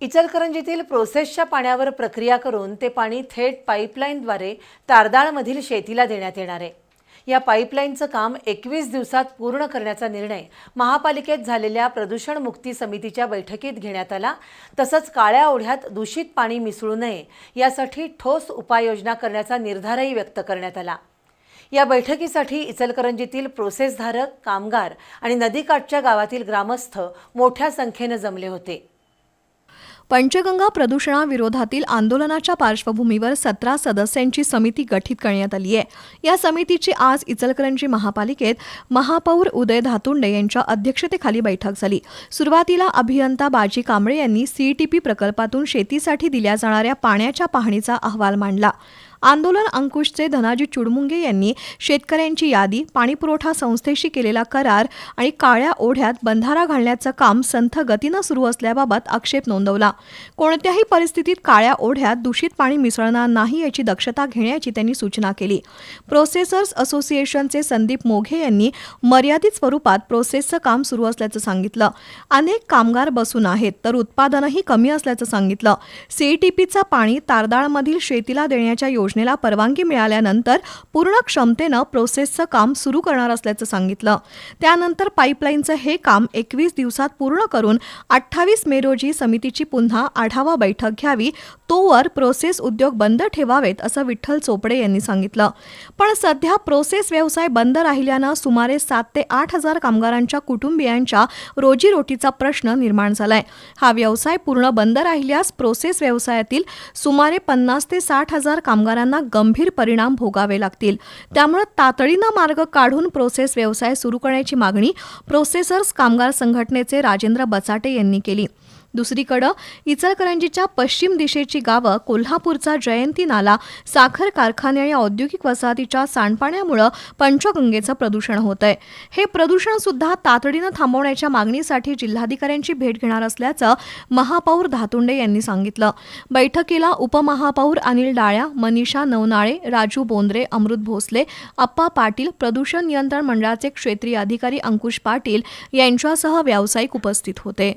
इचलकरंजीतील प्रोसेसच्या पाण्यावर प्रक्रिया करून ते पाणी थेट पाईपलाईनद्वारे तारदाळमधील शेतीला देण्यात येणार आहे। या पाईपलाईनचं काम 21 दिवसात पूर्ण करण्याचा निर्णय महापालिकेत झालेल्या प्रदूषण मुक्ती समितीच्या बैठकीत घेण्यात आला। तसंच काळ्या ओढ्यात दूषित पाणी मिसळू नये यासाठी ठोस उपाययोजना करण्याचा निर्धारही व्यक्त करण्यात आला। या बैठकीसाठी इचलकरंजीतील प्रोसेसधारक, कामगार आणि नदीकाठच्या गावातील ग्रामस्थ मोठ्या संख्येने जमले होते। पंचगंगा प्रदूषणाविरोधातील आंदोलनाच्या पार्श्वभूमीवर 17 सदस्यांची समिती गठीत करण्यात आली आहे। या समितीची आज इचलकरंजी महापालिकेत महापौर उदय धातुंडे यांच्या अध्यक्षतेखाली बैठक झाली। सुरुवातीला अभियंता बाजी कांबळे यांनी सीईटीपी प्रकल्पातून शेतीसाठी दिल्या जाणाऱ्या पाण्याच्या पाहणीचा अहवाल मांडला। आंदोलन अंकुशचे धनाजी चुडमुंगे यांनी शेतकऱ्यांची यादी, पाणीपुरवठा संस्थेशी केलेला करार आणि काळ्या ओढ्यात बंधारा घालण्याचं काम संथ गतीनं सुरू असल्याबाबत आक्षेप नोंदवला। कोणत्याही परिस्थितीत काळ्या ओढ्यात दूषित पाणी मिसळणार नाही याची दक्षता घेण्याची त्यांनी सूचना केली। प्रोसेसर्स असोसिएशनचे संदीप मोघे यांनी मर्यादित स्वरूपात प्रोसेसचं काम सुरू असल्याचं सांगितलं। अनेक कामगार बसून आहेत तर उत्पादनही कमी असल्याचं सांगितलं। सीईटीपीचं पाणी तारदाळमधील शेतीला देण्याच्या योजनेला परवानगी मिळाल्यानंतर पूर्ण क्षमतेनं प्रोसेसचं काम सुरू करणार असल्याचं सांगितलं। त्यानंतर पाईपलाईनचं हे काम 21 दिवसात पूर्ण करून 28 मे रोजी समितीची पुन्हा आढावा बैठक घ्यावी, तोवर प्रोसेस उद्योग बंद ठेवावेत असं विठ्ठल चोपडे यांनी सांगितलं। पण सध्या प्रोसेस व्यवसाय बंद राहिल्यानं सुमारे 7 ते 8 हजार कामगारांच्या कुटुंबियांच्या रोजीरोटीचा प्रश्न निर्माण झालाय। हा व्यवसाय पूर्ण बंद राहिल्यास प्रोसेस व्यवसायातील सुमारे 50 ते 60 हजार कामगारांना गंभीर परिणाम भोगावे लागतील। त्यामुळे तातडीनं मार्ग काढून प्रोसेस व्यवसाय सुरू करण्याची मागणी प्रोसेसर्स कामगार संघटनेचे राजेंद्र बचाटे यांनी केली। दुसरीकडे इचलकरंजीच्या पश्चिम दिशेची गावं, कोल्हापूरचा जयंती नाला, साखर कारखाने आणि औद्योगिक वसाहतीच्या सांडपाण्यामुळे पंचगंगेचं प्रदूषण होत आहे। हे प्रदूषण सुद्धा तातडीनं थांबवण्याच्या मागणीसाठी जिल्हाधिकाऱ्यांची भेट घेणार असल्याचं महापौर धातुंडे यांनी सांगितलं। बैठकीला उपमहापौर अनिल डाळ्या, मनीषा नवनाळे, राजू बोंद्रे, अमृत भोसले, अप्पा पाटील, प्रदूषण नियंत्रण मंडळाचे क्षेत्रीय अधिकारी अंकुश पाटील यांच्यासह व्यावसायिक उपस्थित होते।